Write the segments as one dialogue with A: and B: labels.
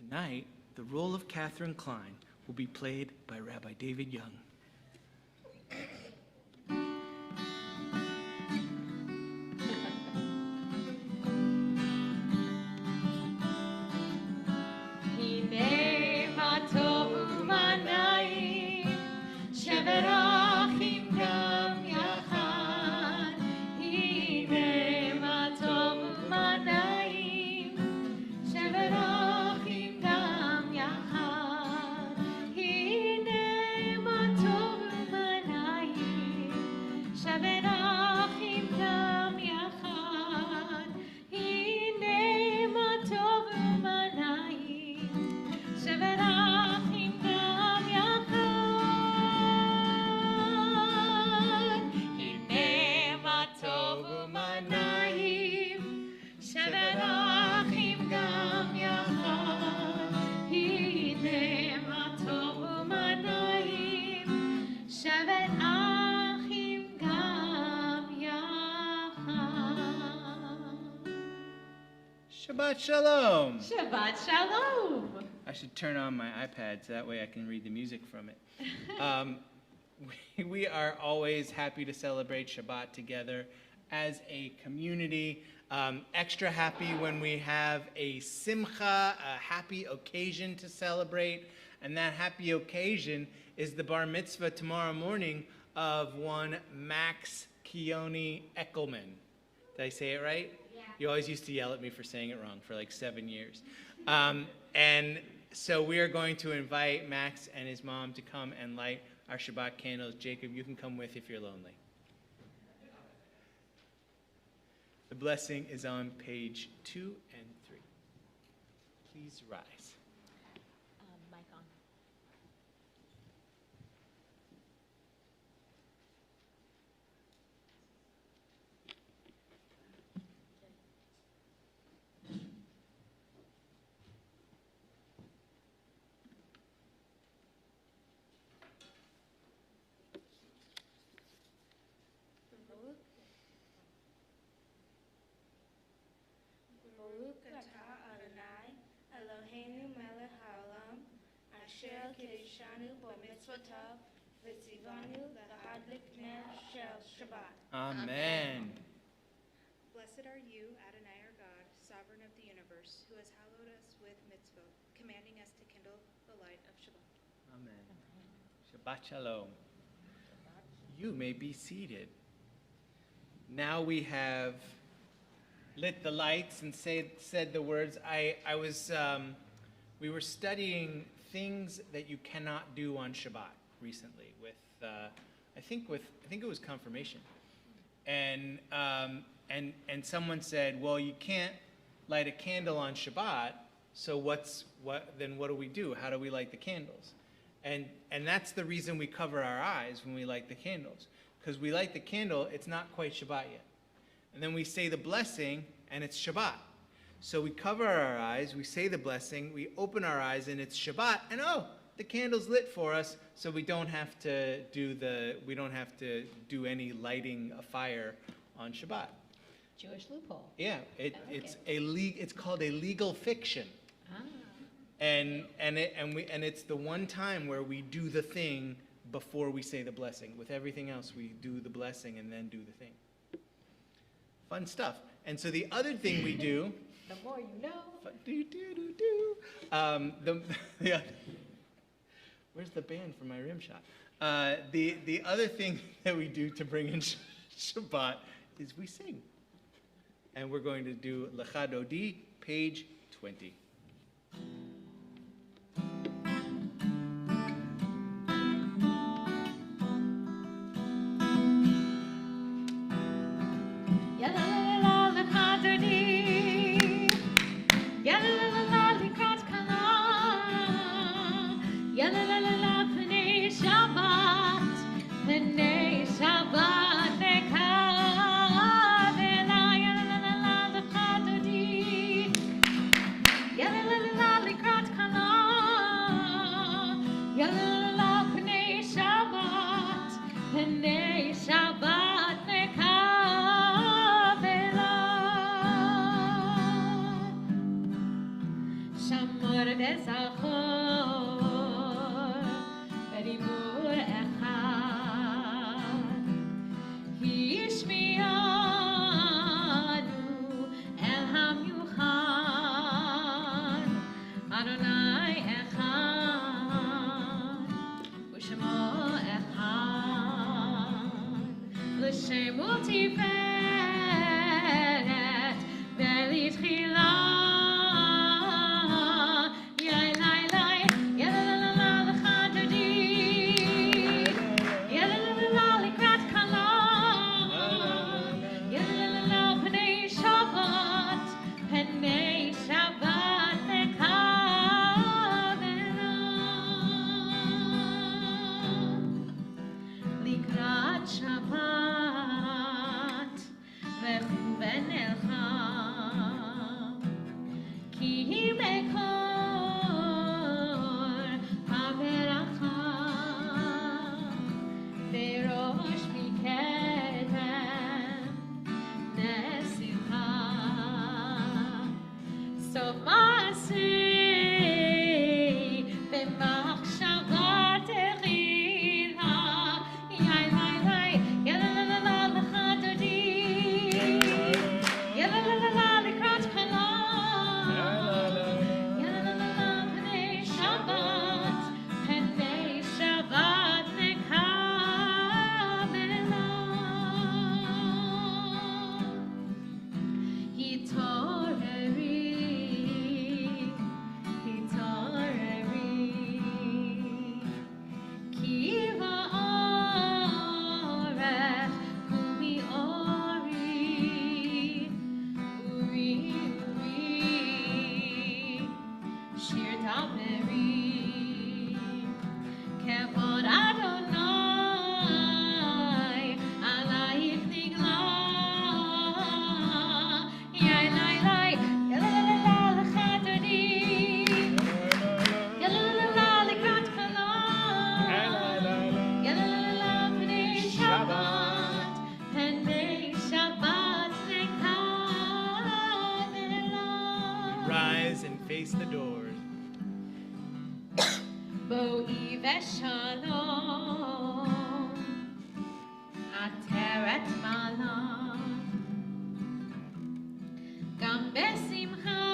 A: Tonight, the role of Catherine Klein will be played by Rabbi David Young. Shabbat Shalom!
B: Shabbat Shalom!
A: I should turn on my iPad so that way I can read the music from it. We are always happy to celebrate Shabbat together as a community. Extra happy when we have a simcha, a happy occasion to celebrate. And that happy occasion is the bar mitzvah tomorrow morning of one Max Keone Eckelman. Did I say it right? You always used to yell at me for saying it wrong for like 7 years. And so we are going to invite Max and his mom to come and light our Shabbat candles. Jacob, you can come with if you're lonely. The blessing is on page 2 and 3. Please rise.
B: Mic on.
C: Baruch atah Adonai, Eloheinu melech haolam, asher kiddushanu b'mitzvotav, v'tzivanu l'hadlik ner shel Shabbat.
A: Amen.
D: Blessed are you, Adonai our God, sovereign of the universe, who has hallowed us with mitzvot, commanding us to kindle the light of Shabbat.
A: Amen. Shabbat Shalom. You may be seated. Now we have lit the lights and said the words. We were studying things that you cannot do on Shabbat recently with I think it was confirmation, and someone said, well, you can't light a candle on Shabbat, so what do we do? How do we light the candles? And that's the reason we cover our eyes when we light the candles, because we light the candle, it's not quite Shabbat yet. And then we say the blessing, and it's Shabbat. So we cover our eyes, we say the blessing, we open our eyes, and it's Shabbat, and the candle's lit for us, so we don't have to do any lighting a fire on Shabbat.
B: Jewish loophole.
A: Yeah, it's called a legal fiction.
B: Ah.
A: And it's the one time where we do the thing before we say the blessing. With everything else, we do the blessing and then do the thing. Fun stuff. And so the other thing we do.
B: The more you know.
A: Where's the band for my rim shot? The other thing that we do to bring in Shabbat is we sing. And we're going to do Lecha Dodi, page 20.
C: Shabbat,
B: ושלום, עטרת מעלה, גם בשמחה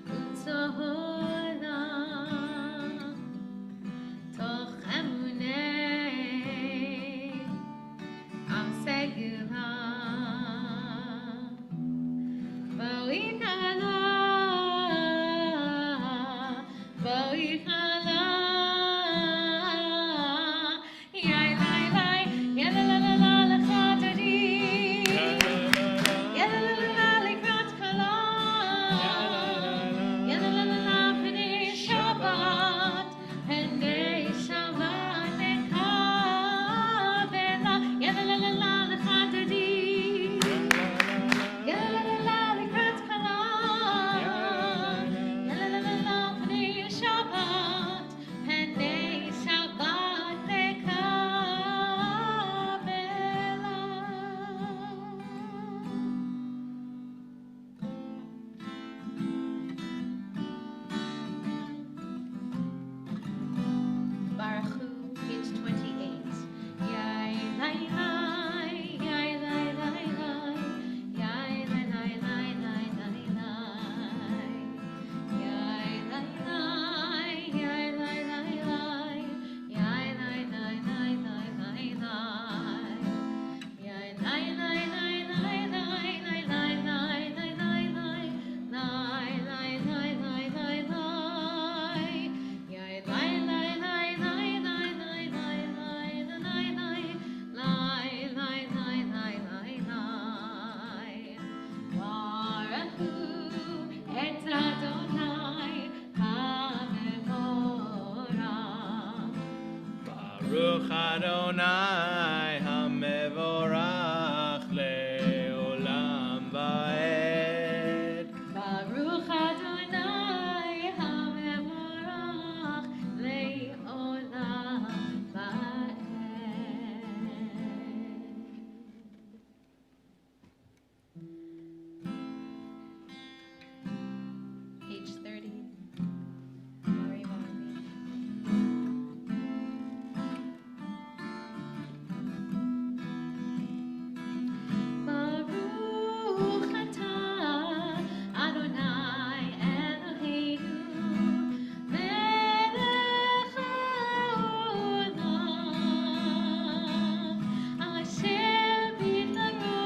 B: וצהלה, תוך אמוני עם סגולה, בואי נעלה, בואי נעלה, יאי לי לי, יא לה לה לה לה לחדרי, יא לה לה לה לקראת כלה, יא לה לה לה לה פני שבת, פני שבת נקבלה, יא לה לה לה לה לחדרי, יא לה לה לה לקראת כלה, יא לה לה לה לה פני שבת, פני שבת נקבלה. Baruch Hu, page 28. Yai lai lai, yai lai lai lai, yai lai lai lai lai lai lai, yai lai lai, yai lai lai lai, yai lai lai lai lai lai lai, yai lai lai lai lai lai lai lai lai lai lai lai, lai lai lai lai lai lai, yai lai lai lai lai lai lai lai lai lai lai, lai lai lai lai lai lai. Baruch Hu et Adonai HaMevorach.
A: Baruch Adonai HaMevorach le'olam va'ed.
B: Baruch Adonai HaMevorach le'olam va'ed. Page 30. Mari Marvin. Baruch atah Adonai Eloheinu melech haolam asher bidbaro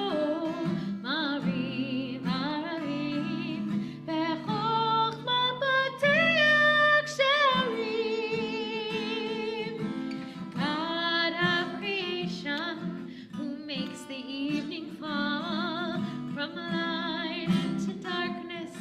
B: marim marim bechokma pateach she'arim. God of creation, who makes the evening fall from light into darkness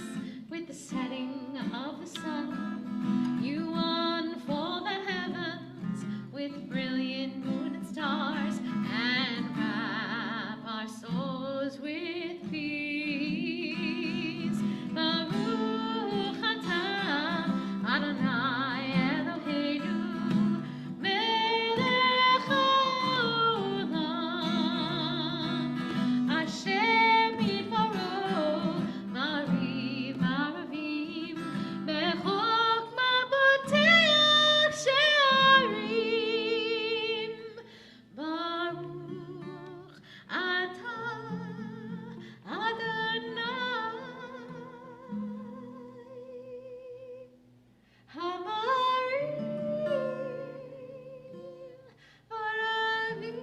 B: with the setting of the sun. You unfold the heavens with brilliant moon and stars and wrap our souls with peace. Baruch atah Adonai Eloheinu melech haolam asher bidbaro marim maravim bechokma pateach she'arim. Baruch atah Adonai hamarim maravim.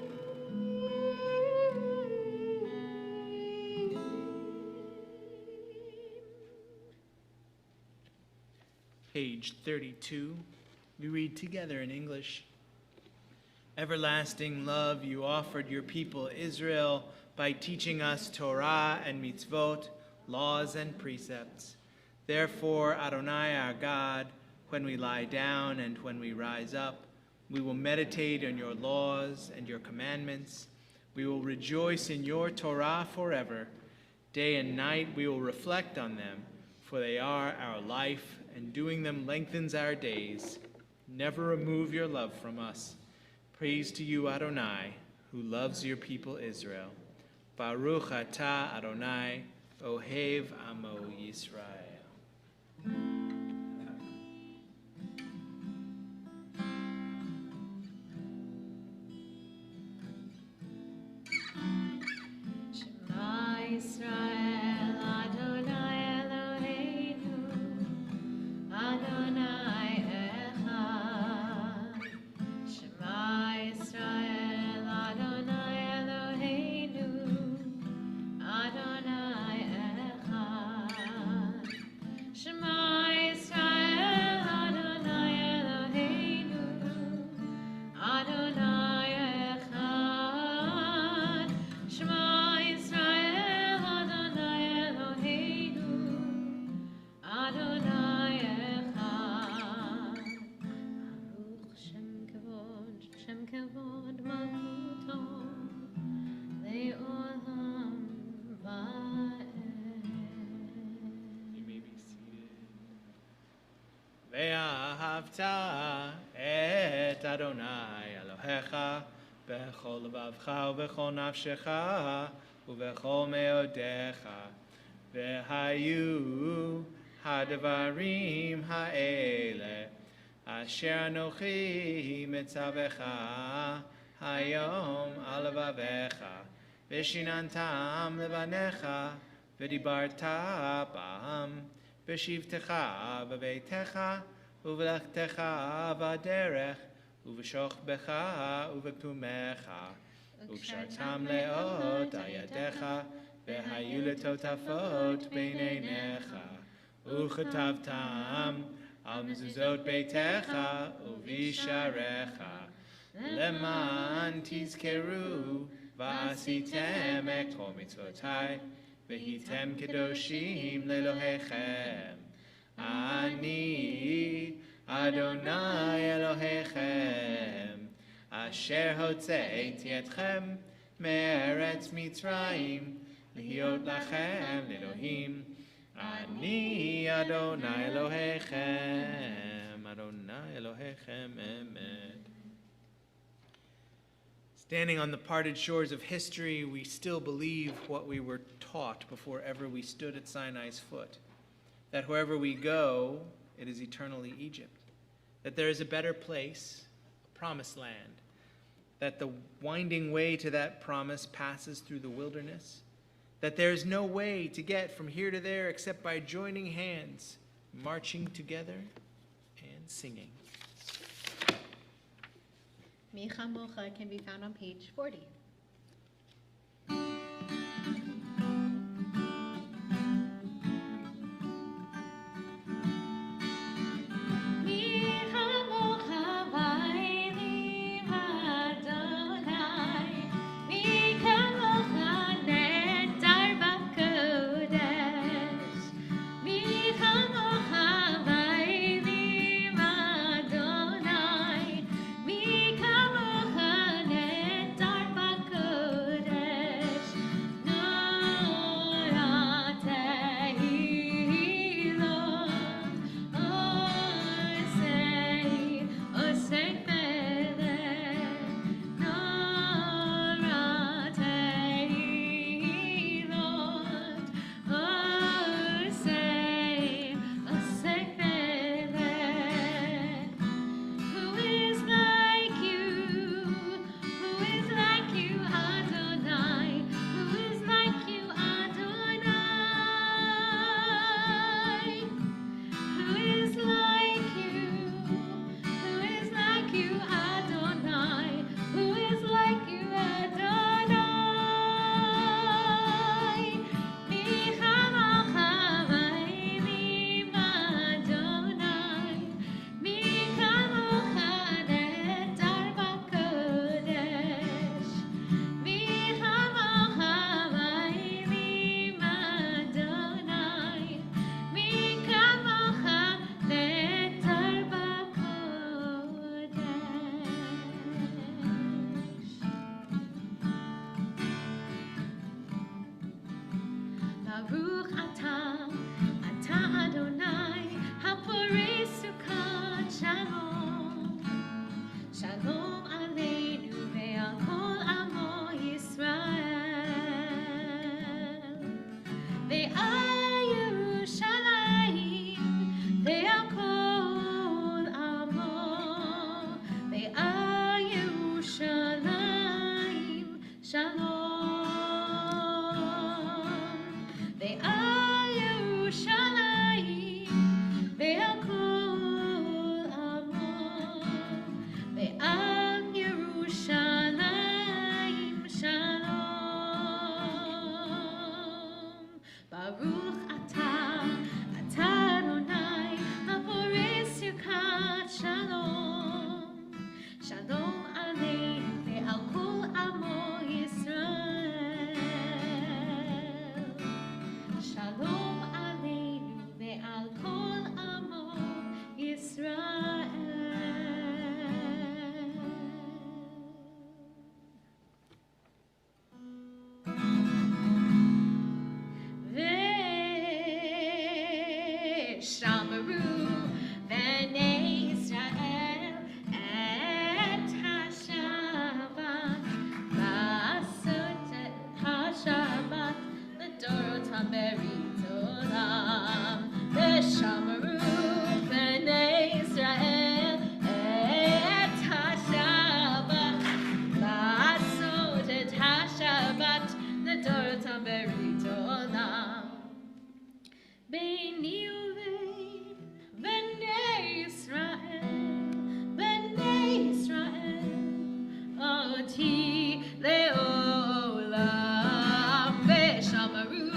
A: Page 32. We read together in English. Everlasting love you offered your people Israel by teaching us Torah and mitzvot, laws and precepts. Therefore, Adonai our God, when we lie down and when we rise up, we will meditate on your laws and your commandments. We will rejoice in your Torah forever. Day and night we will reflect on them, for they are our life, and doing them lengthens our days. Never remove your love from us. Praise to you, Adonai, who loves your people Israel. Baruch atah Adonai, Ohev Amo Yisrael. ואהבת את אדוני אלוהיך בכל לבבך ובכל נפשך ובכל מאודיך. והיו הדברים האלה אשר אנוכי מצווך היום על לבביך, ושיננתם לבניך, ודיברת בם, בשבתך בביתך, ובלכתך בדרך, ובשוכבך ובפומך, וקשרתם לאות על ידיך, והיו לטוטפות בין עיניך, וכתבתם על מזוזות ביתך ובשעריך, למען תזכרו ועשיתם את כל מצוותיי, והייתם קדושים לאלוהיכם. אני אדוני אלוהיכם, אשר הוצאתי אתכם מארץ מצרים, להיות לכם לאלוהים. אני אדוני אלוהיכם, אדוני אלוהיכם אמת. Standing on the parted shores of history, we still believe what we were taught before ever we stood at Sinai's foot, that wherever we go, it is eternally Egypt, that there is a better place, a promised land, that the winding way to that promise passes through the wilderness, that there is no way to get from here to there except by joining hands, marching together, and singing.
B: Mi Chamocha can be found on page 40.
E: Darba
B: ביני ובין בני ישראל, אותי לעולם, ושמרו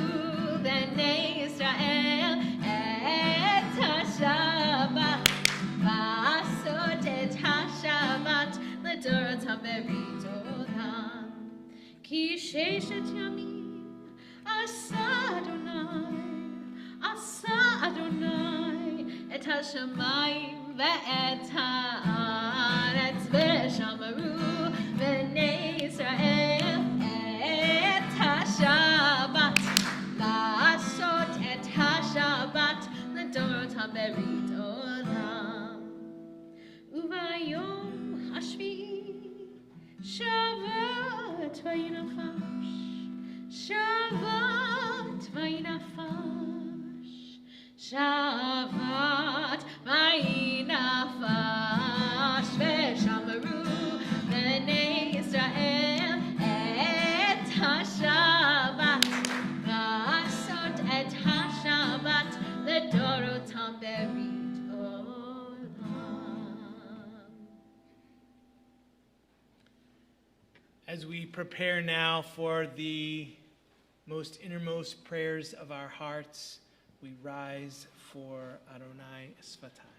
B: בני ישראל את השבת, לעשות את השבת לדורותם בריתותם. כי ששת ימים עשה אדוני את השמיים ואת הארץ, ושמרו בני ישראל את השבת, לעשות את השבת לדורותם ברית עולם. וביום השביעי שבת וינפש, שבת וינפש, שבת וינפש, ושמרו בני ישראל את השבת, לעשות את השבת לדורותם ברית עולם.
A: As we prepare now for the most innermost prayers of our hearts, we rise for Adonai Svatai.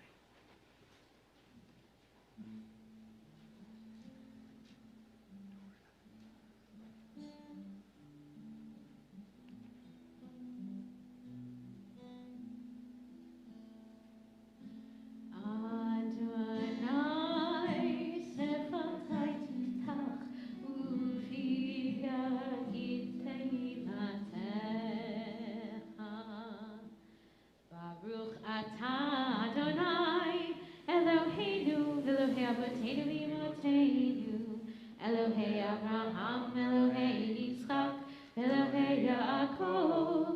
B: Elohei Abraham, Elohei Yitzchak, Elohei Yaakov,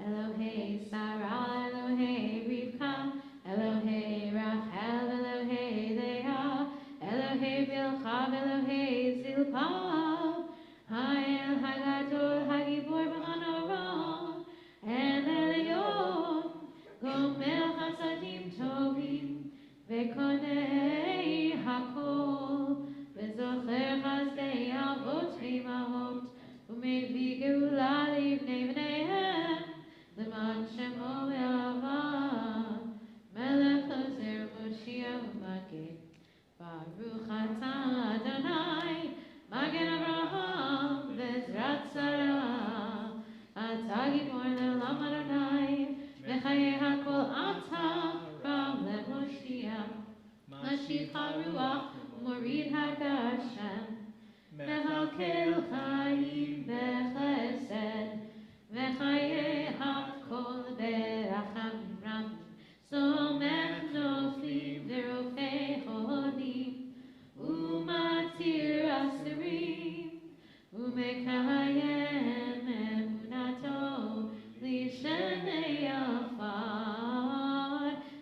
B: Elohei Sarah, Elohei Rivka, Elohei Rachel, Elohei Leah, Elohei Bilcha, Elohei Zilpah, Ha'el Hagadol, Hagibor B'Hanorah, El Elyon, Gomer Chasadim Tovim, Vekonei Hakol, וזוכר חסדי אבות ואימהות, ומביא גאולה לבני בניהם, למען שמו ואהבה, מלך חוזר מושיע ומגן. ברוך אתה אדוני, מגן אברהם ועזרת שרה, אתה גיבור לעולם אדוני, וחיי הכל אתה רב למושיע, משיח הרוח מוריד הגשם, מהקל חיים וחסד, וחיי הכל ברחמים רבים, סומך נופלים ורופא חולים, ומתיר אסירים, ומקיים אמונתו לשני עפר,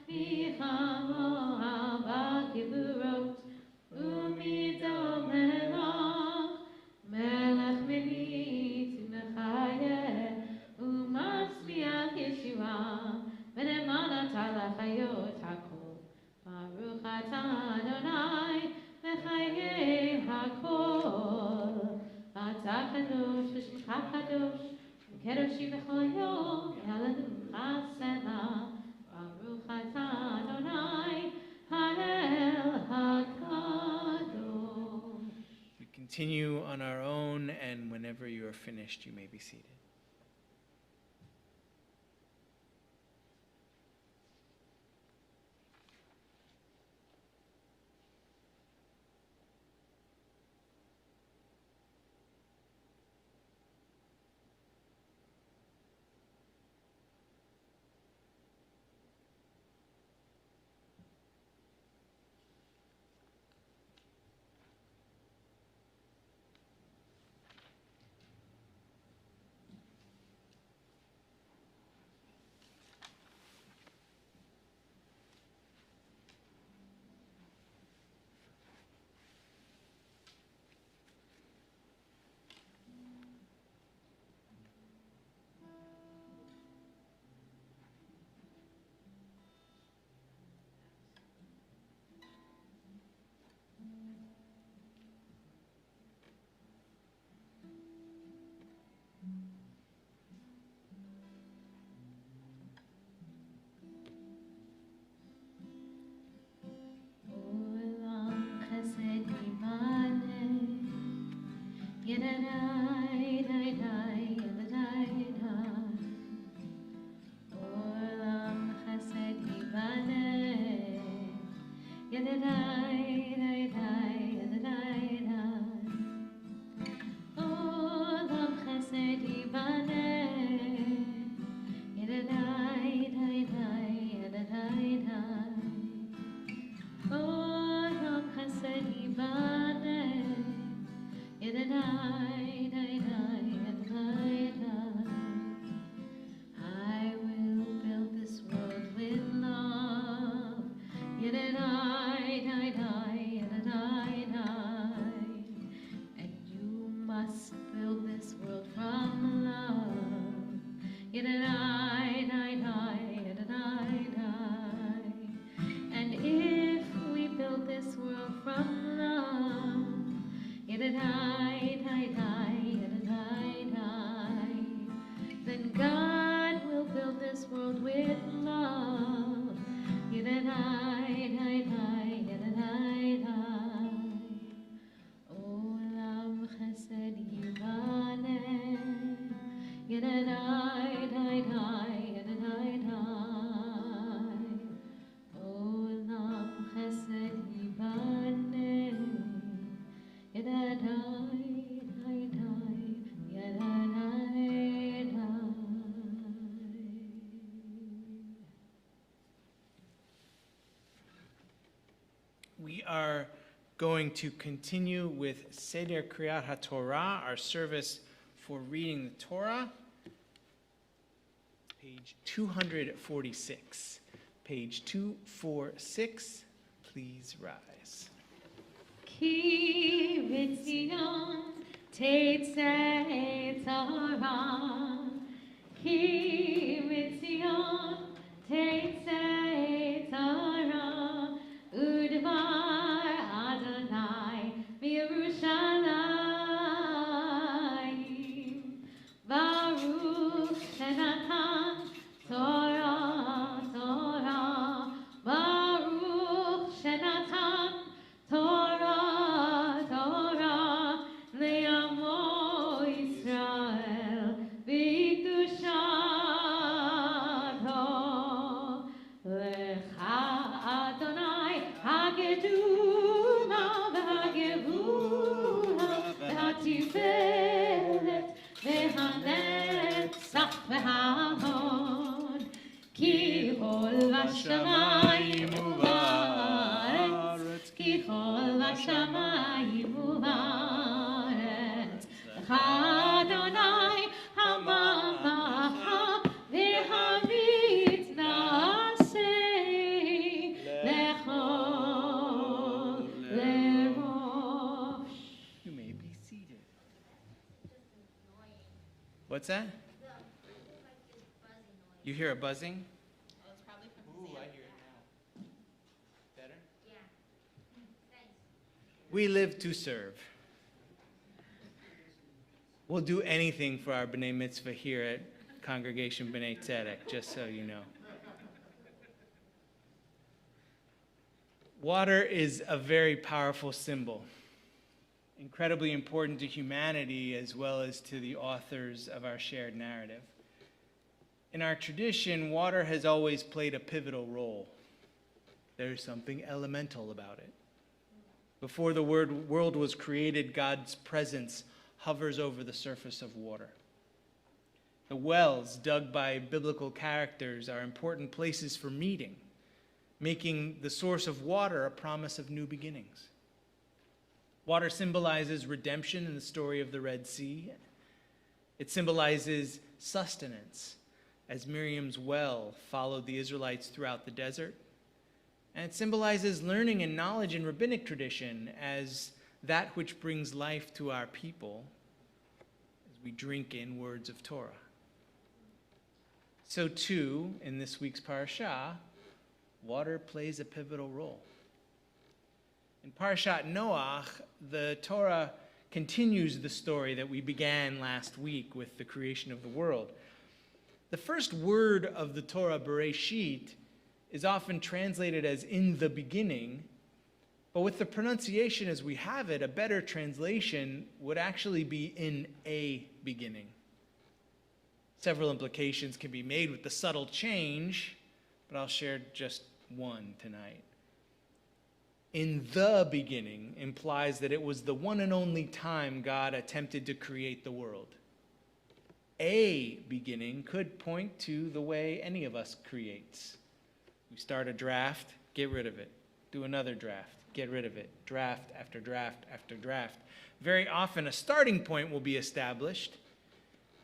B: מחמוה בגבורות, ומדום מלך, מלך מניץ ומחיה, ומצמיח ישועה, ונאמן אתה לחיות הכל. ברוך אתה אדוני, וחיי הכל. אתה קדוש ושמך קדוש, וקדושים בכל יום, יעלנו חסנה. ברוך אתה אדוני, האל הקדוש.
A: We continue on our own, and whenever you are finished, you may be seated.
B: And you must build this world from love. And if we build this world from love, then God will build this world with love. Olam chesed yibaneh, Olam chesed yibaneh,
A: We are going to continue with Seder Kriyat HaTorah, our service for reading the Torah. Page 246. Page 246. Please rise.
B: Ki v'tzion teitzei Torah, Ki v'tzion teitzei Torah, Udvar Adonai v'Yerushalayim, Baruch shenatan Torah, Torah, Baruch shenatan Torah, Torah, le'amo Yisrael, v'kedushato, lecha Adonai, hagedula, v'hagevura, v'hatiferet, v'hanetzach, v'hahod, ki kol v'shamayim u'va'aretz, ki kol v'shamayim u'va'aretz, lecha Adonai ha'malacha, v'hamit na'aseh, lechol lerosh.
A: You may be seated. What's that? You hear a buzzing?
B: Oh, it's probably from
A: Ooh, I hear it now. Better?
B: Yeah. Thanks.
A: We live to serve. We'll do anything for our B'nai Mitzvah here at Congregation Bnai Tzedek, just so you know. Water is a very powerful symbol, incredibly important to humanity as well as to the authors of our shared narrative. In our tradition, water has always played a pivotal role. There's something elemental about it. Before the world was created, God's presence hovers over the surface of water. The wells dug by biblical characters are important places for meeting, making the source of water a promise of new beginnings. Water symbolizes redemption in the story of the Red Sea. It symbolizes sustenance, as Miriam's well followed the Israelites throughout the desert. And it symbolizes learning and knowledge in rabbinic tradition as that which brings life to our people as we drink in words of Torah. So too, in this week's parashah, water plays a pivotal role. In Parashat Noach, the Torah continues the story that we began last week with the creation of the world. The first word of the Torah, Bereshit, is often translated as in the beginning, but with the pronunciation as we have it, a better translation would actually be in a beginning. Several implications can be made with the subtle change, but I'll share just one tonight. In the beginning implies that it was the one and only time God attempted to create the world. A beginning could point to the way any of us creates. We start a draft, get rid of it. Do another draft, get rid of it. Draft after draft after draft. Very often a starting point will be established,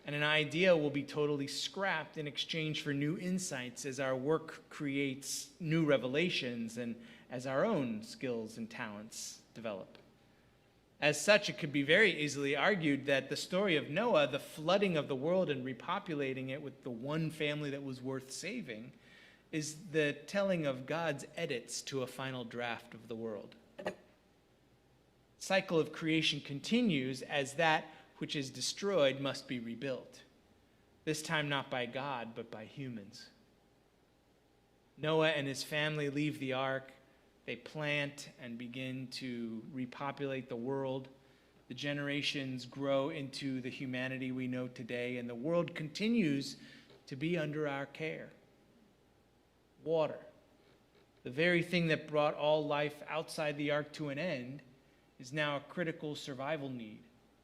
A: And an idea will be totally scrapped in exchange for new insights as our work creates new revelations and as our own skills and talents develop. As such, it could be very easily argued that the story of Noah, the flooding of the world and repopulating it with the one family that was worth saving, is the telling of God's edits to a final draft of the world. The cycle of creation continues as that which is destroyed must be rebuilt. This time not by God, but by humans. Noah and his family leave the ark. They plant and begin to repopulate the world. The generations grow into the humanity we know today, and the world continues to be under our care. Water, the very thing that brought all life outside the ark to an end, is now a critical survival need,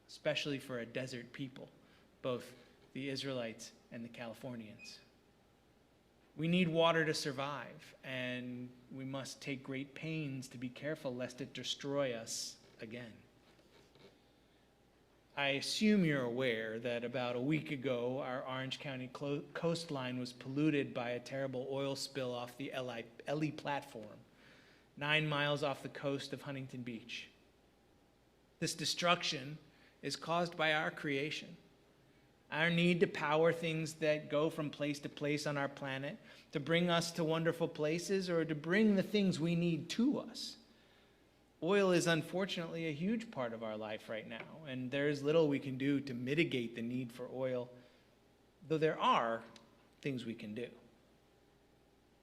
A: especially for a desert people, both the Israelites and the Californians. We need water to survive, and we must take great pains to be careful lest it destroy us again. I assume you're aware that about a week ago, our Orange County coastline was polluted by a terrible oil spill off the Ellie platform, 9 miles off the coast of Huntington Beach. This destruction is caused by our creation. Our need to power things that go from place to place on our planet, to bring us to wonderful places, or to bring the things we need to us. Oil is unfortunately a huge part of our life right now, and there is little we can do to mitigate the need for oil, though there are things we can do.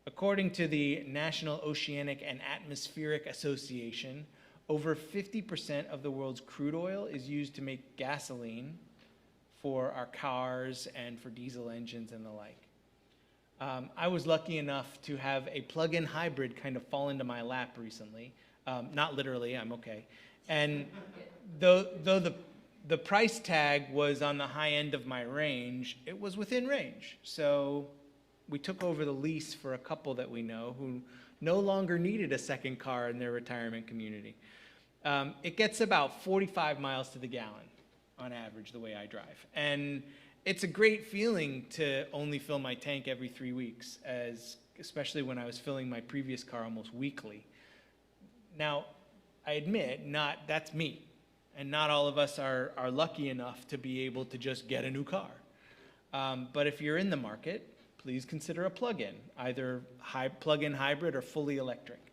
A: According to the National Oceanic and Atmospheric Association, over 50% of the world's crude oil is used to make gasoline for our cars and for diesel engines and the like. I was lucky enough to have a plug-in hybrid kind of fall into my lap recently. Not literally, I'm okay. And though the price tag was on the high end of my range, it was within range. So we took over the lease for a couple that we know who no longer needed a second car in their retirement community. It gets about 45 miles to the gallon on average, the way I drive. And it's a great feeling to only fill my tank every 3 weeks, especially when I was filling my previous car almost weekly. Now, I admit, that's me, and not all of us are lucky enough to be able to just get a new car. But if you're in the market, please consider a plug-in, either plug-in hybrid or fully electric.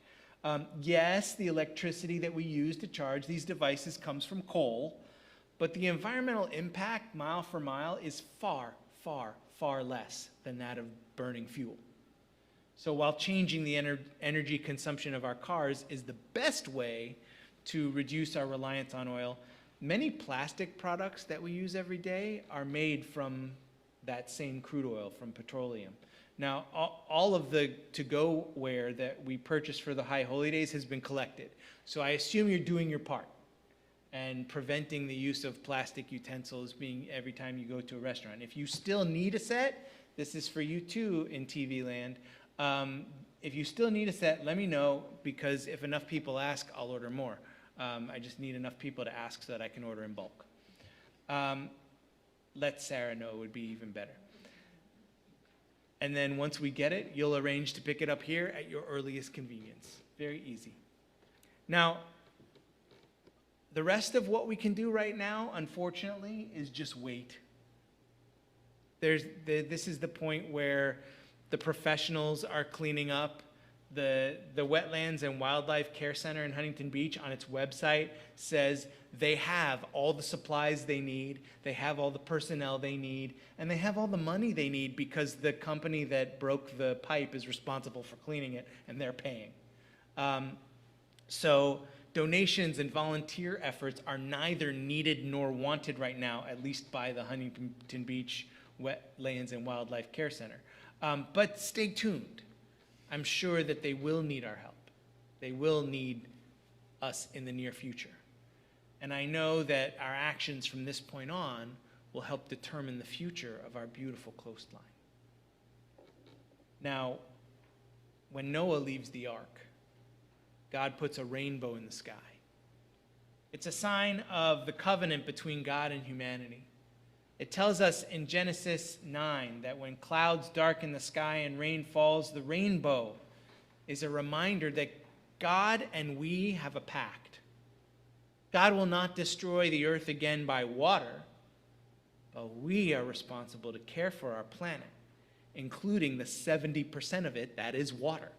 A: Yes, the electricity that we use to charge these devices comes from coal, but the environmental impact, mile for mile, is far, far, far less than that of burning fuel. So while changing the energy consumption of our cars is the best way to reduce our reliance on oil, many plastic products that we use every day are made from that same crude oil, from petroleum. Now, all of the to-go ware that we purchase for the High Holy Days has been collected. So I assume you're doing your part and preventing the use of plastic utensils being every time you go to a restaurant. If you still need a set, this is for you too in TV land. If you still need a set, let me know, because if enough people ask, I'll order more. I just need enough people to ask so that I can order in bulk. Let Sarah know would be even better. And then once we get it, you'll arrange to pick it up here at your earliest convenience. Very easy. Now, the rest of what we can do right now, unfortunately, is just wait. This is the point where the professionals are cleaning up. The Wetlands and Wildlife Care Center in Huntington Beach on its website says they have all the supplies they need, they have all the personnel they need, and they have all the money they need because the company that broke the pipe is responsible for cleaning it, and they're paying. So donations and volunteer efforts are neither needed nor wanted right now, at least by the Huntington Beach Wetlands and Wildlife Care Center. But stay tuned. I'm sure that they will need our help. They will need us in the near future. And I know that our actions from this point on will help determine the future of our beautiful coastline. Now, when Noah leaves the ark, God puts a rainbow in the sky. It's a sign of the covenant between God and humanity. It tells us in Genesis 9 that when clouds darken the sky and rain falls, the rainbow is a reminder that God and we have a pact. God will not destroy the earth again by water, but we are responsible to care for our planet, including the 70% of it that is water.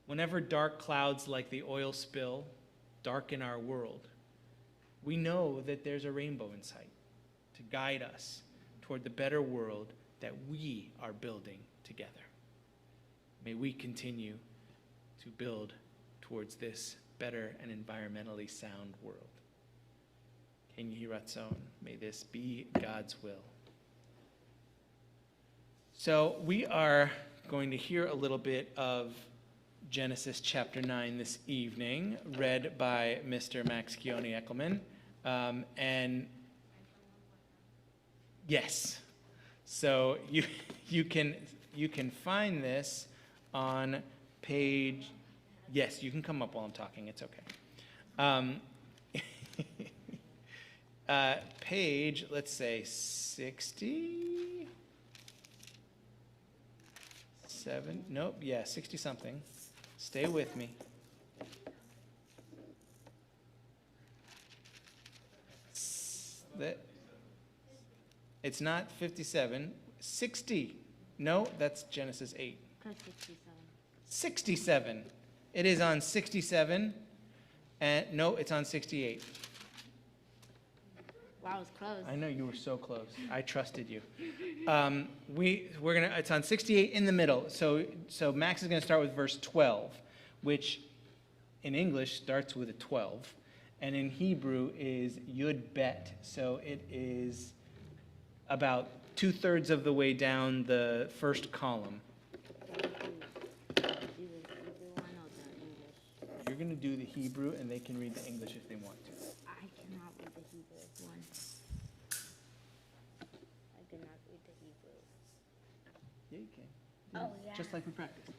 A: Whenever dark clouds like the oil spill darken our world, we know that there's a rainbow in sight to guide us toward the better world that we are building together. May we continue to build towards this better and environmentally sound world. Ken Yehi Ratzon, may this be God's will. So we are going to hear a little bit of Genesis chapter 9 this evening, read by Mr. Max Keone-Eckelman. And yes, so you can find this on page, yes, you can come up while I'm talking, it's okay. Page, let's say 67, nope, yeah, 60 something. Stay with me. It's not 57, 60. No, that's Genesis 8. 67. It is on 67, and no, it's on 68.
B: Wow, it's close.
A: I know, you were so close. I trusted you. It's on 68 in the middle. So Max is gonna start with verse 12, which in English starts with a 12, and in Hebrew is Yud Bet. So it is about 2/3 of the way down the first column. You're gonna do the Hebrew, and they can read the English if they want to.
B: I cannot read the Hebrew one. I cannot read the Hebrew.
A: Yeah, you can.
B: Oh, yeah.
A: Just like we practiced.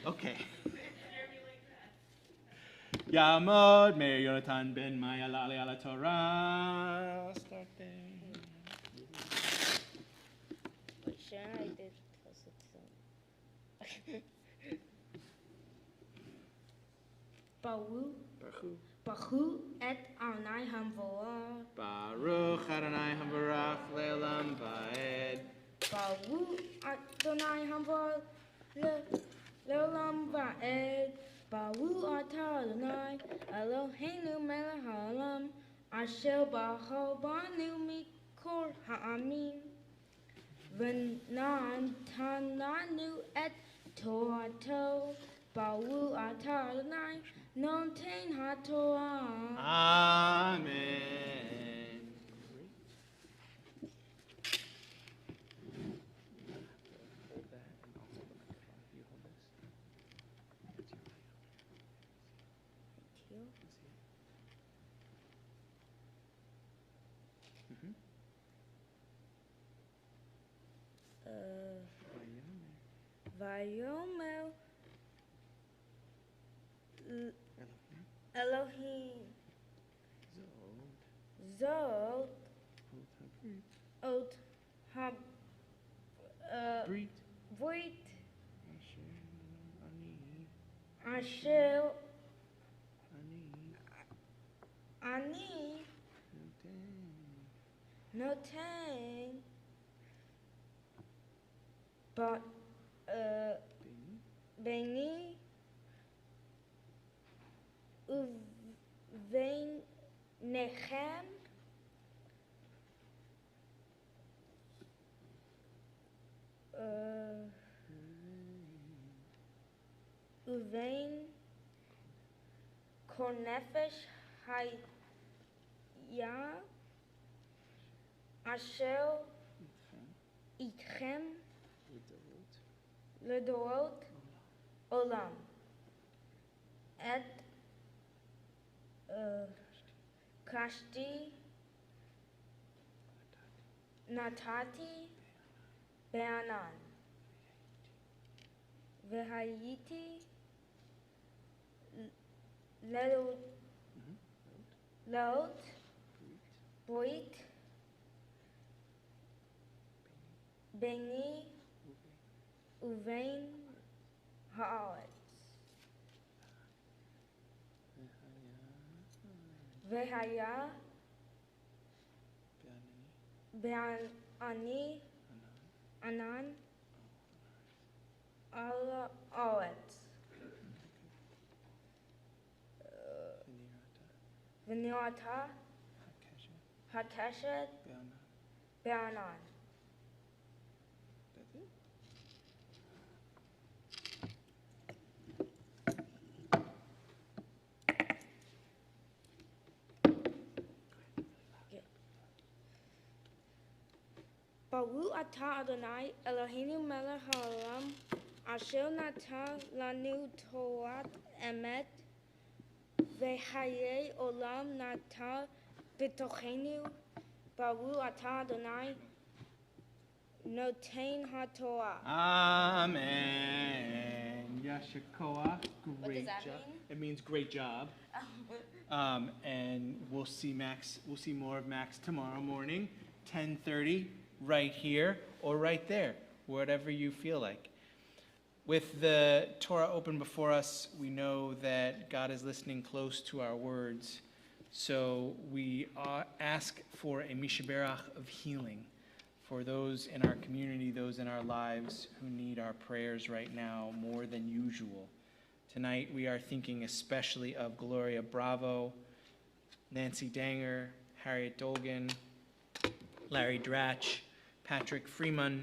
A: Okay. Yamod Meir Yonatan ben Maya Lali ala Torah. Start there.
B: Wait, should I read this?
C: Baruch et Adonai Hamvorah.
A: Baruch Adonai Hamvarach Le'olam Va'ed.
C: Baruch Adonai Hamvorah Le'olam Va'ed. Baruch atah Adonai Eloheinu melech haolam asher b'chol banu mikol ha'amim v'natan et Torato. Baruch atah Adonai noten haTorah.
A: Amen. Hold that and also the microphone. You hold this.
C: Vayomer Elohim Zod Ot Hab
A: Brit.
C: Vrit Asher Ani Noten But Beni Uvein Nechem Uvein Kornefesh Haya Asher Itchem Ledorot Olam Et Kashti Natati Be'anan V'hayiti Leot Brit ביני ובין הארץ. והיה בעני ענן על הארץ. ונראתה הקשת בענן. ברוך אתה אדוני אלוהינו מלך העולם אשר נתן לנו תורת אמת וחיי עולם נטע בתוכנו. ברוך אתה אדוני נותן התורה.
A: Amen. Yashikoa. Great
C: that
A: job.
C: mean?
A: It means great job. And we'll see more of Max tomorrow morning, 10:30, right here or right there, whatever you feel like. With the Torah open before us, we know that God is listening close to our words. So we ask for a mishaberach of healing for those in our community, those in our lives who need our prayers right now more than usual. Tonight we are thinking especially of Gloria Bravo, Nancy Danger, Harriet Dolgan, Larry Dratch, Patrick Freeman,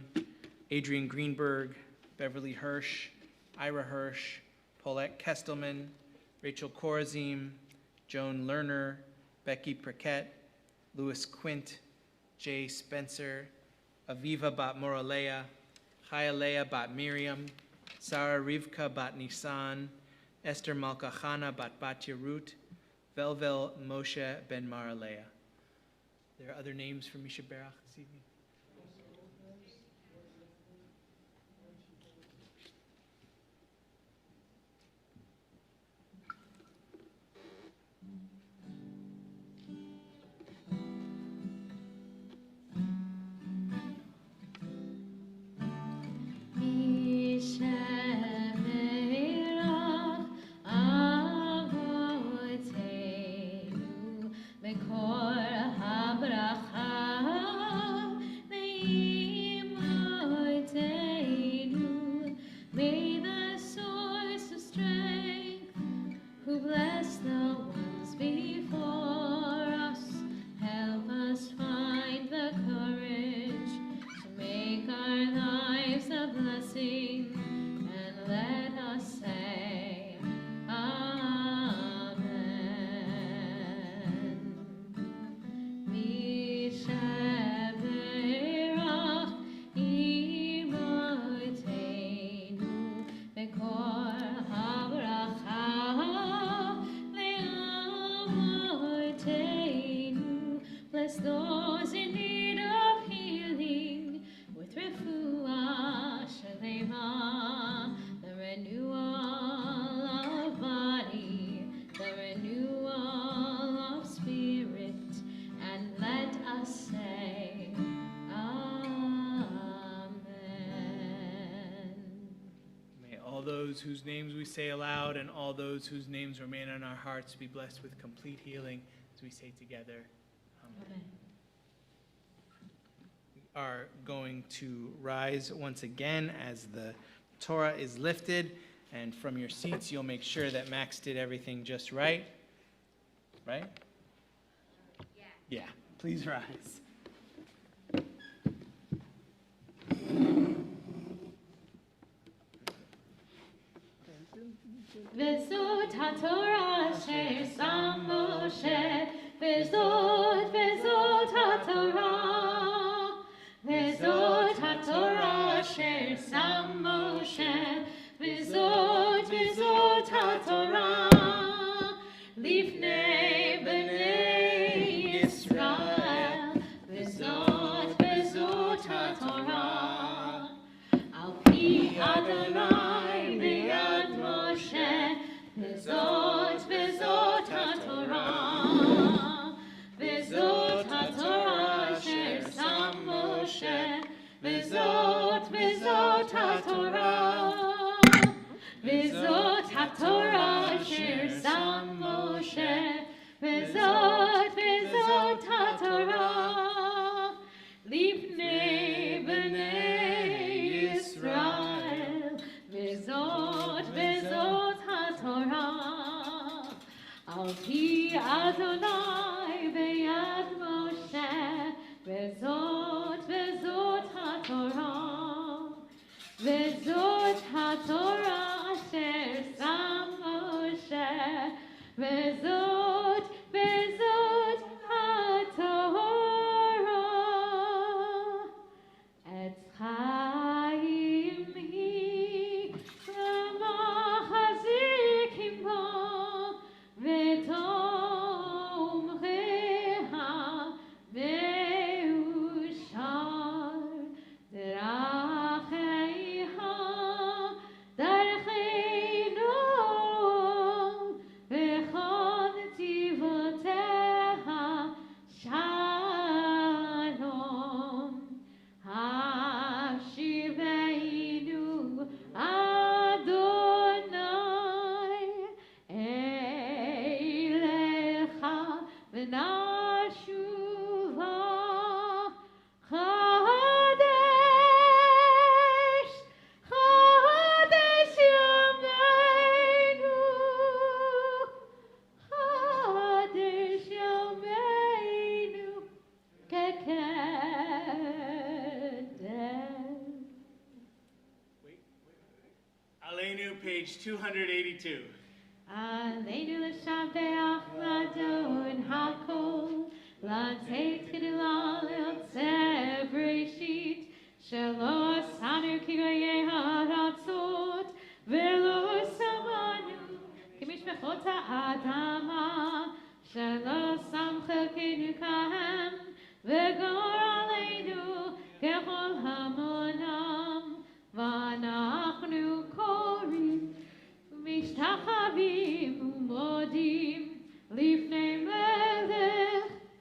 A: Adrian Greenberg, Beverly Hirsch, Ira Hirsch, Paulette Kestelman, Rachel Corazim, Joan Lerner, Becky Prickett, Louis Quint, Jay Spencer, Aviva Bat Moralea, Chayalea Bat Miriam, Sarah Rivka Bat Nisan, Esther Malkachana Bat Batya Ruth, Velvel Moshe Ben Maralea. There are other names for Misha Berach this evening?
B: Those in need of healing with refuah shalema, the renewal of body, the renewal of spirit, and let us say Amen.
A: May all those whose names we say aloud and all those whose names remain on our hearts be blessed with complete healing as we say together.
B: Amen.
A: We are going to rise once again as the Torah is lifted, and from your seats you'll make sure that Max did everything just right. Right? Yeah. Please rise.
B: וזאת התורה אשר שם משה, וזאת התורה אשר שם משה, וזאת התורה לפני בני ישראל, וזאת התורה על פי אדוני ביד משה, וזאת התורה, וזאת התורה אשר שם משה, וזאת וזאת התורה אשר שם משה, וזאת התורה לפני בני ישראל, וזאת התורה על פי אדוני ביד משה, וזאת התורה, וזאת התורה אשר שם משה, וזאת התורה, עץ חיים היא למחזיקים בו, ותומכיה מאושר, דרכי נועם, וכל נתיבותיה שלום. השיבנו אדוני אליך ונשובה, חדש ימינו, חדש ימינו כקדם.
A: Aleinu, page 282.
B: עלינו לשבח לאדון הכל, לתת תהילה ליוצא בראשית, שלא עשנו כגויי הארצות, ולא שמענו כמשפחות האדמה, שלא שם חלקנו כהם, וגור עלינו ככל המונם, ואנחנו קוראים משתחווים ומודים לפני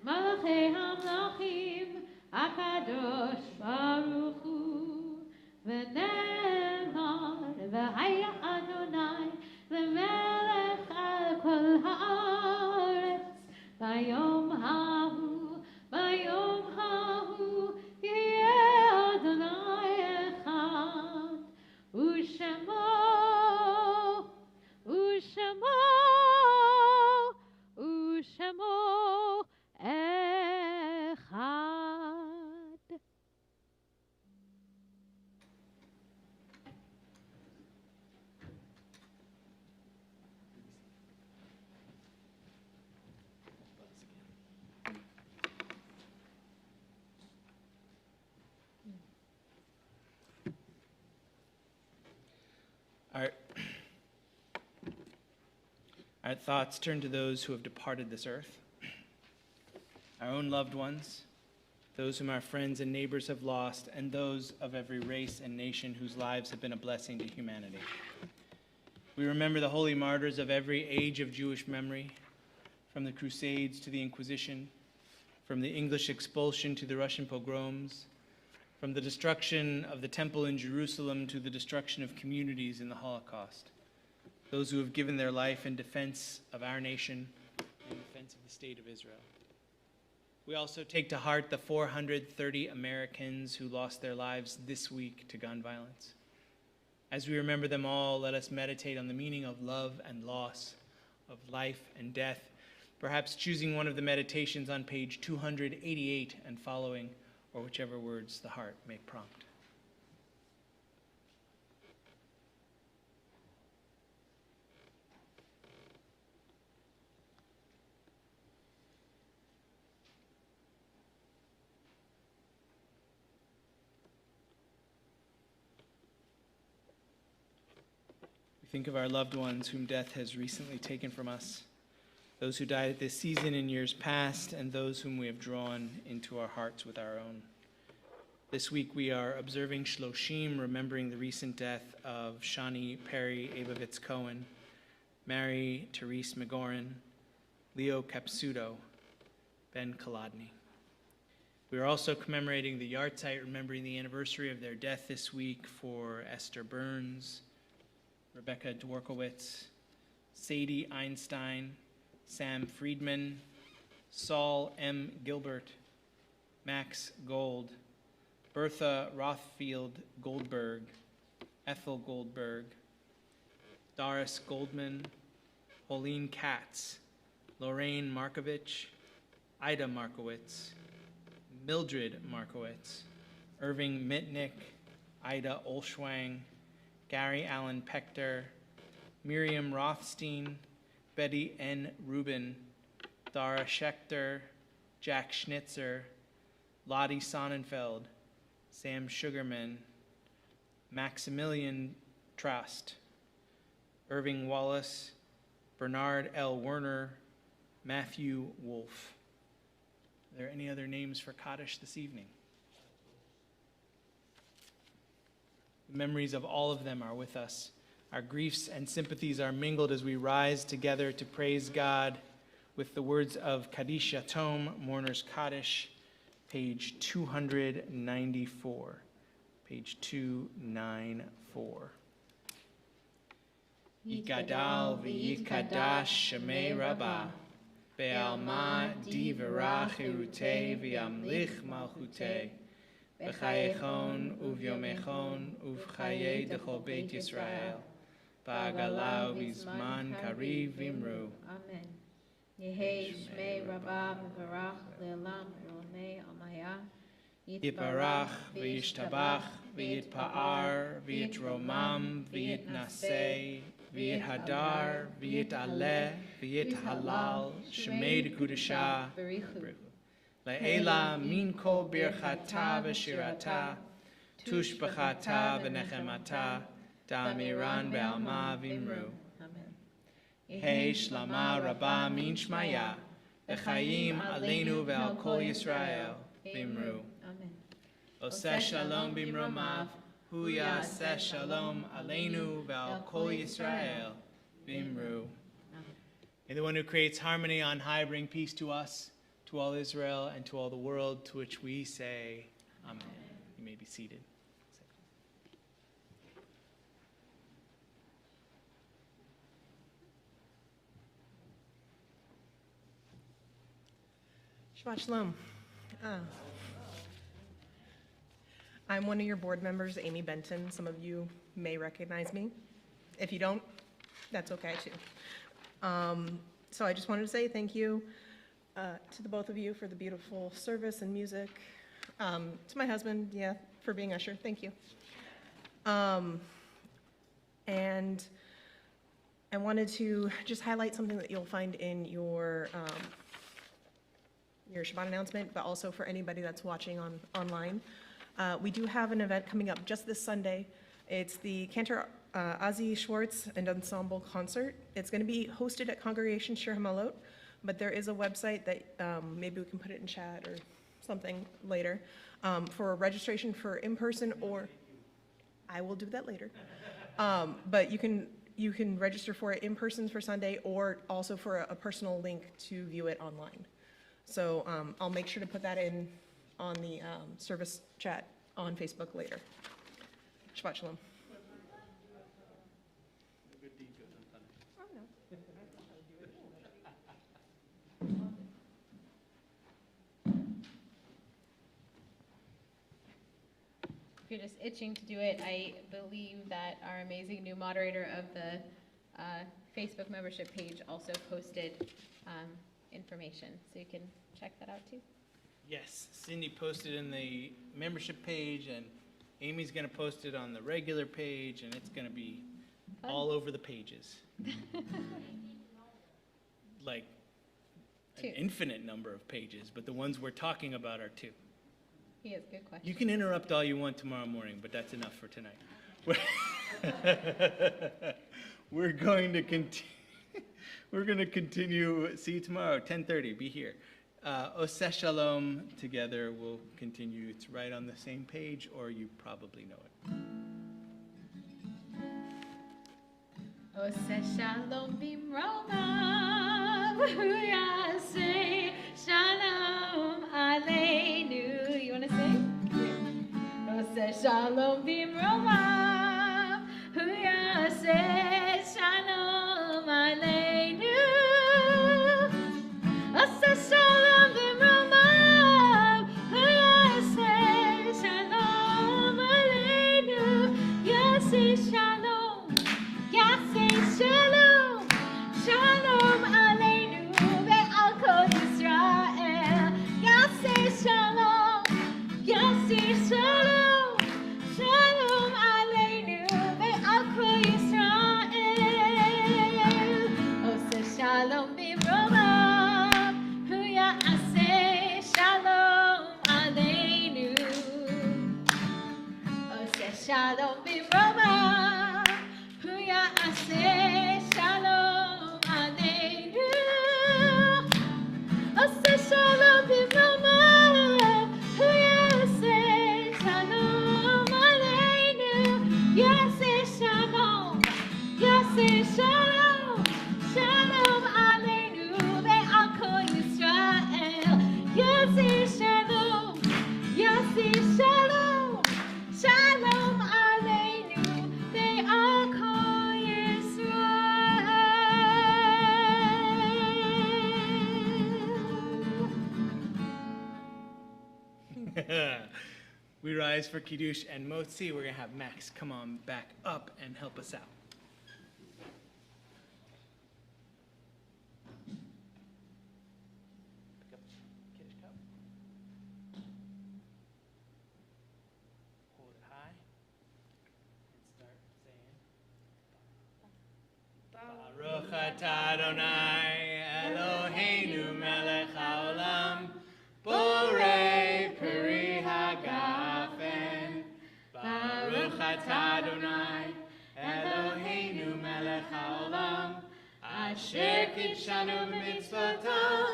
B: מלכי המלכים הקדוש ברוך הוא, ונאמר והיה אדוני למלך על כל הארץ, ביום ההוא יהיה אדוני אחד, ושמו אחד.
A: Our thoughts turn to those who have departed this earth, our own loved ones, those whom our friends and neighbors have lost, and those of every race and nation whose lives have been a blessing to humanity. We remember the holy martyrs of every age of Jewish memory, from the Crusades to the Inquisition, from the English expulsion to the Russian pogroms, from the destruction of the temple in Jerusalem to the destruction of communities in the Holocaust, those who have given their life in defense of our nation and defense of the state of Israel. We also take to heart the 430 Americans who lost their lives this week to gun violence. As we remember them all, let us meditate on the meaning of love and loss, of life and death, perhaps choosing one of the meditations on page 288 and following, or whichever words the heart may prompt. Think of our loved ones whom death has recently taken from us, those who died this season in years past, and those whom we have drawn into our hearts with our own. This week we are observing Shloshim, remembering the recent death of Shani Perry Abovitz Cohen, Mary Therese McGoran, Leo Capsuto, Ben Kolodny. We are also commemorating the Yahrzeit, remembering the anniversary of their death this week for Esther Burns, Rebecca Dworkowitz, Sadie Einstein, Sam Friedman, Saul M. Gilbert, Max Gold, Bertha Rothfield Goldberg, Ethel Goldberg, Doris Goldman, Pauline Katz, Lorraine Markovich, Ida Markowitz, Mildred Markowitz, Irving Mitnick, Ida Olschwang, Gary Allen Pechter, Miriam Rothstein, Betty N. Rubin, Dara Schechter, Jack Schnitzer, Lottie Sonnenfeld, Sam Sugarman, Maximilian Trust, Irving Wallace, Bernard L. Werner, Matthew Wolf. Are there any other names for Kaddish this evening? The memories of all of them are with us. Our griefs and sympathies are mingled as we rise together to praise God with the words of Kaddish Yatom, Mourner's Kaddish, page 294. Page 294. Yigadal v'yikadash shemei Rabbah, be'alma di v'rach hirutei v'yamlich malchutei, b'chayechon uv'yomechon uv'chayei dechol beit Yisrael, ba'agalau v'zman kariv v'imru.
B: Amen. Yehei shmei Rabbah v'varach le'olam elamei amaya.
A: Yiparach v'yishtabach v'yitpa'ar v'yitromam v'yitnasei v'yithadar v'yitaleh v'yithalal shemei d'kudashah le'ela min kol birchata v'shirata tushbachata v'nechemata da'amiran be'alma v'imru. Yehei shlama rabba min shmaya v'chayim aleinu ve'al kol Yisrael v'imru. Oseh shalom bimromav, hu yaseh shalom aleinu ve'al kol Yisrael v'imru. May the one who creates harmony on high bring peace to us, to all Israel, and to all the world, to which we say, Amen. You may be seated.
E: Shabbat Shalom. I'm one of your board members, Amy Benton. Some of you may recognize me. If you don't, that's okay too. So I just wanted to say thank you to the both of you for the beautiful service and music. To my husband, for being usher, thank you. And I wanted to just highlight something that you'll find in your Shabbat announcement, but also for anybody that's watching online. We do have an event coming up just this Sunday. It's the Cantor Ozzy Schwartz and Ensemble Concert. It's going to be hosted at Congregation Shir Hamalot, but there is a website that maybe we can put it in chat or something later for registration for in-person, or I will do that later. But you can register for it in person for Sunday, or also for a personal link to view it online. So I'll make sure to put that in on the service chat on Facebook later. Shabbat Shalom.
B: If you're just itching to do it, I believe that our amazing new moderator of the Facebook membership page also posted information, so you can check that out too.
A: Yes, Cindy posted in the membership page, and Amy's going to post it on the regular page, and it's going to be all over the pages. Like an infinite number of pages, but the ones we're talking about are 2.
B: He has good questions.
A: You can interrupt all you want tomorrow morning, but that's enough for tonight. We're going to continue. We're going to continue. See you tomorrow, 10:30. Be here. Oseh Shalom together will continue. It's right on the same page, or you probably know it.
B: Oseh Shalom bimromav, hu yaseh shalom aleinu. You want to sing? Oseh Shalom bimromav, hu yaseh
A: we rise for Kiddush and Motzi. We're going to have Max come on back up and help us out. Pick up Kiddush cup. Hold it high and start saying, Baruch atah Adonai Eloheinu melech haolam borei peri hagafen. Baruch atah Adonai Eloheinu melech haolam asher kidshanu b'mitzvotav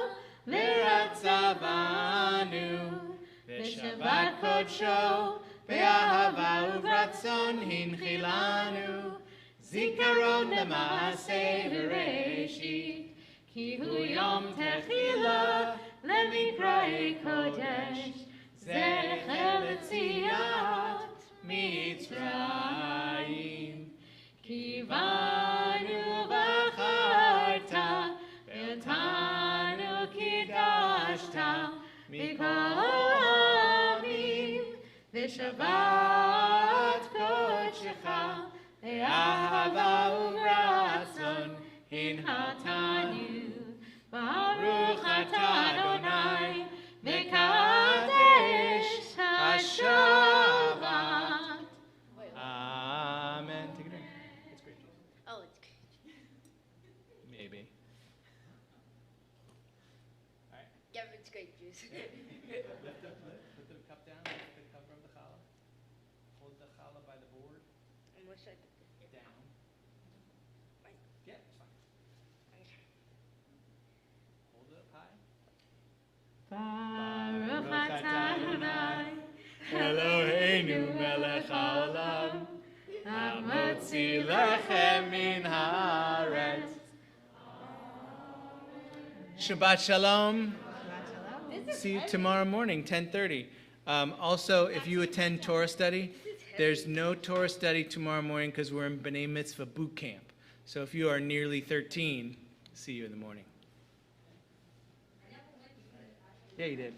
A: v'ratzavanu v'shabbat kodsho v'ahava uvratzon hinchilanu zikaron l'maaseh v'reshit ki hu yom techila למקראי קודש, זכר לציאת מצרים. כי בנו בחרת, ואותנו קידשת, מכל העמים, ושבת קודשך, באהבה וברצון, הנחתנו. Baruch atah Adonai Mekadesh HaShabbat. Amen. Take a drink. It's great juice.
B: Oh, it's great.
A: Maybe. All right.
B: Yeah, it's great juice.
A: Lift the cup down. Lift the cover of the challah. Hold the challah by the board.
B: And what should I do?
A: Down. Yeah, it's fine. Hold it up high.
B: Baruch atah Adonai
A: Eloheinu melech haolam hamotzi lechem min haaretz. Shabbat shalom. See you tomorrow morning, 10:30. Also, if you attend Torah study, there's no Torah study tomorrow morning because we're in Bnei Mitzvah boot camp. So if you are nearly 13, see you in the morning. Yeah, you did.